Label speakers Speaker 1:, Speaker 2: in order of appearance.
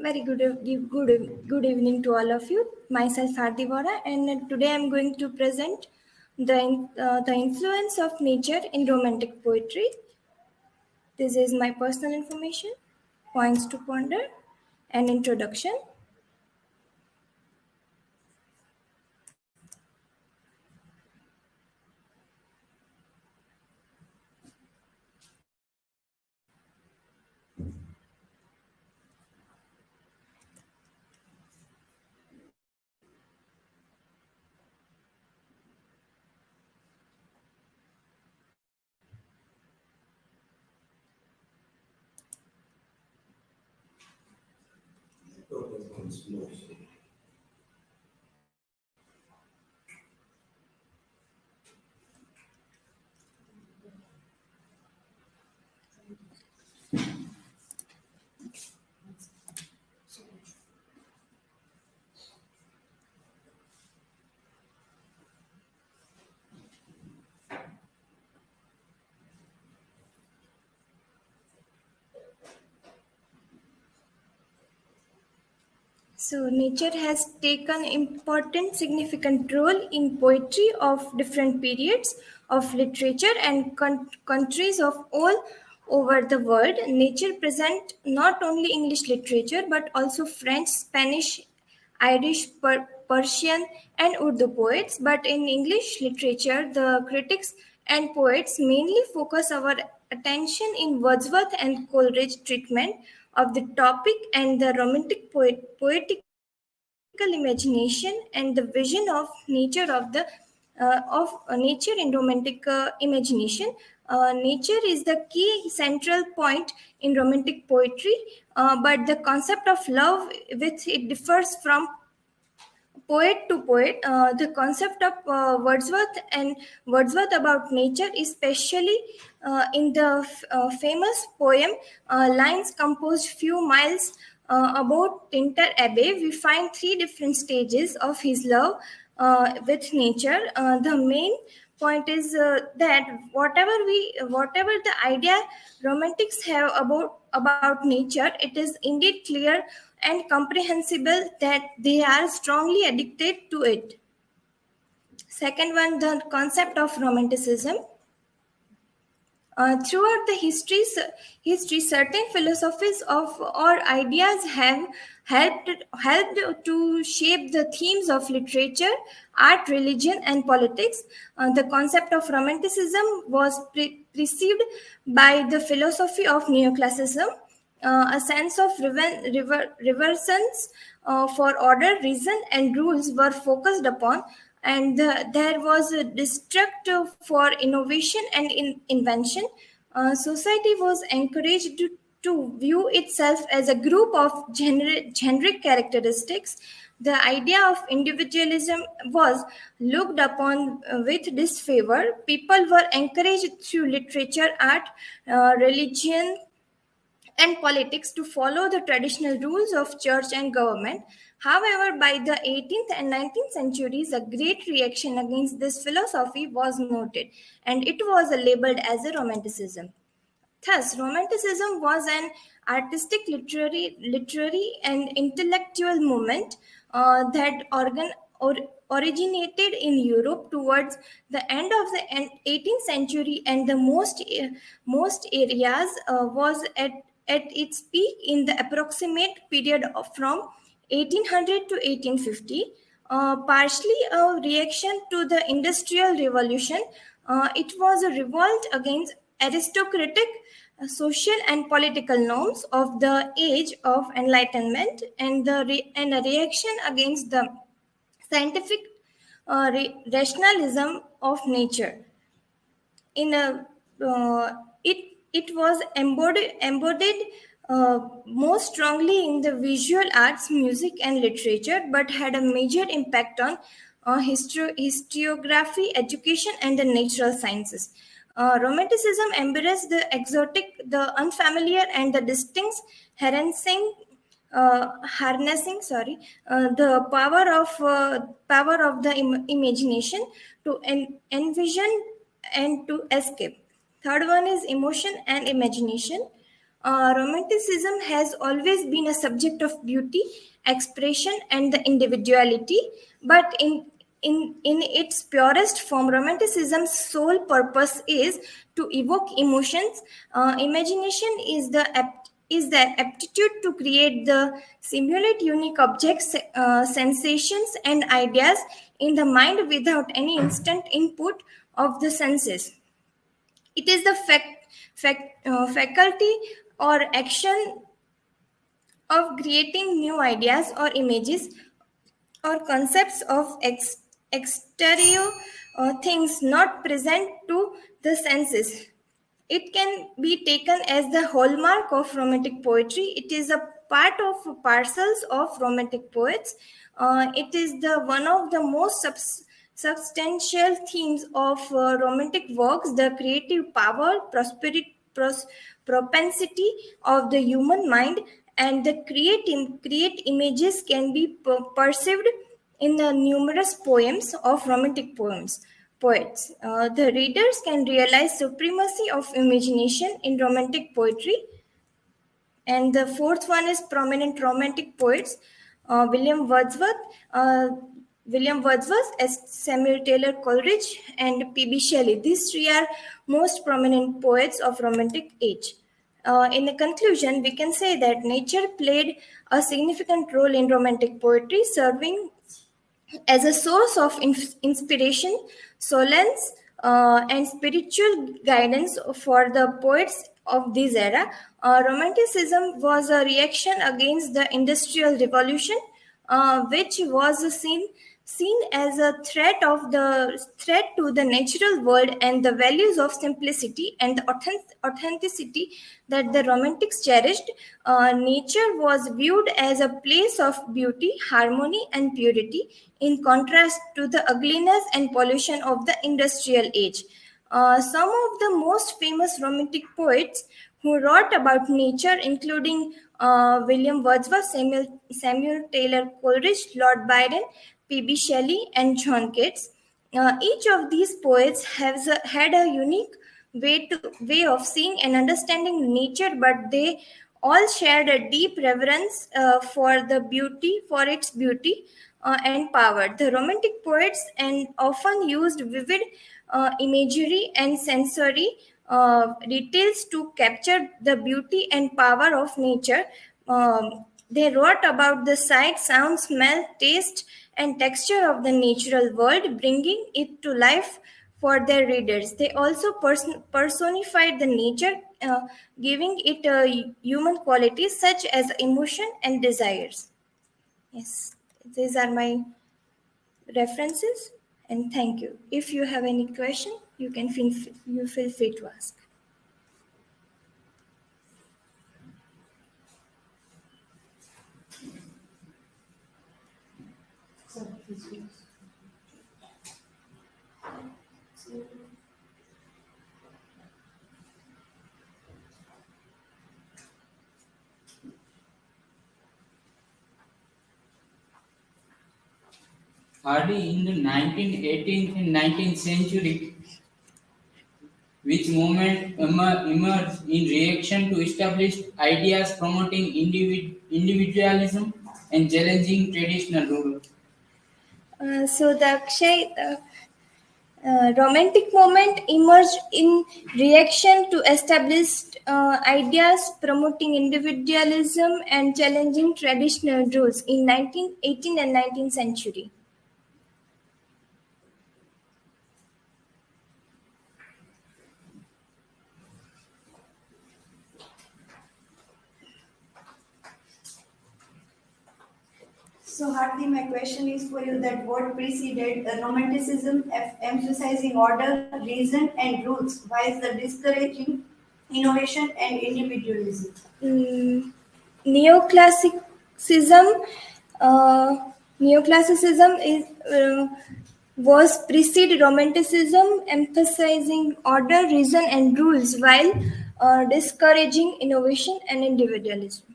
Speaker 1: Very good evening to all of you. Myself Hardi Vora, and today I'm going to present the influence of nature in romantic poetry. This is my personal information, points to ponder, and introduction. So, nature has taken important, significant role in poetry of different periods of literature and countries of all over the world. Nature present not only English literature but also French, Spanish, Irish, Persian, and Urdu poets. But in English literature, the critics and poets mainly focus our attention in Wordsworth and Coleridge treatment of the topic and the romantic poetical imagination and the vision of nature of nature in romantic imagination. Nature is the key central point in romantic poetry, but the concept of love with it differs from poet to poet. The concept of Wordsworth about nature, especially in the famous poem "Lines Composed Few Miles About Tinter Abbey," we find three different stages of his love with nature. The main point is that whatever the idea romantics have about nature, it is indeed clear and comprehensible that they are strongly addicted to it. Second one, the concept of romanticism. Throughout the history, certain philosophies of or ideas have helped to shape the themes of literature, art, religion, and politics. The concept of romanticism was preceded by the philosophy of neoclassicism. A sense of reverence for order, reason, and rules were focused upon, and there was a distrust for innovation and invention. Society was encouraged to view itself as a group of generic characteristics. The idea of individualism was looked upon with disfavor. People were encouraged through literature, art, religion, and politics to follow the traditional rules of church and government. However, by the 18th and 19th centuries, a great reaction against this philosophy was noted, and it was labeled as a Romanticism. Thus, Romanticism was an artistic, literary and intellectual movement that originated in Europe towards the end of the 18th century, and the most areas was at its peak in the approximate period from 1800 to 1850. Partially a reaction to the Industrial Revolution, it was a revolt against aristocratic social and political norms of the age of enlightenment, and and a reaction against the scientific rationalism of nature. In a it it was embodied most strongly in the visual arts, music, and literature, but had a major impact on historiography, education, and the natural sciences. Romanticism embraced the exotic, the unfamiliar, and the distinct, harnessing the power of the imagination to envision and to escape. Third one is emotion and imagination. Romanticism has always been a subject of beauty, expression, and the individuality, but in its purest form, Romanticism's sole purpose is to evoke emotions. Imagination is the aptitude to create the simulate unique objects, sensations, and ideas in the mind without any instant input of the senses. It is the faculty or action of creating new ideas or images or concepts of exterior things not present to the senses. It can be taken as the hallmark of romantic poetry. It is a part of parcels of romantic poets. It is the one of the most substantial themes of romantic works: the creative power, propensity of the human mind, and the create images can be perceived in the numerous poems of romantic poets. The readers can realize supremacy of imagination in romantic poetry. And the fourth one is prominent romantic poets: William Wordsworth, Samuel Taylor Coleridge, and P.B. Shelley. These three are most prominent poets of romantic age. In the conclusion, we can say that nature played a significant role in romantic poetry, serving as a source of inspiration, solace, and spiritual guidance for the poets of this era. Romanticism was a reaction against the Industrial Revolution, which was seen as a threat to the natural world and the values of simplicity and the authenticity that the romantics cherished. Nature was viewed as a place of beauty, harmony, and purity, in contrast to the ugliness and pollution of the industrial age. Some of the most famous romantic poets who wrote about nature, including William Wordsworth, Samuel Taylor Coleridge, Lord Byron, P.B. Shelley, and John Keats. Each of these poets had a unique way of seeing and understanding nature, but they all shared a deep reverence for its beauty and power. The romantic poets and often used vivid imagery and sensory details to capture the beauty and power of nature. They wrote about the sight, sound, smell, taste, and texture of the natural world, bringing it to life for their readers. They also personified the nature, giving it a human qualities such as emotion and desires. Yes, these are my references, and thank you. If you have any question, you feel free to ask.
Speaker 2: Hardy in the 18th and 19th century, which movement emerged in reaction to established ideas promoting individualism and challenging traditional rule.
Speaker 1: So the Akshay, romantic movement emerged in reaction to established ideas promoting individualism and challenging traditional rules in 18th and 19th century.
Speaker 3: So, Hardi, my question is for you that what preceded Romanticism, emphasizing order, reason, and rules, while the discouraging innovation and individualism?
Speaker 1: Neoclassicism. Uh, Neoclassicism was preceded Romanticism, emphasizing order, reason, and rules, while discouraging innovation and individualism.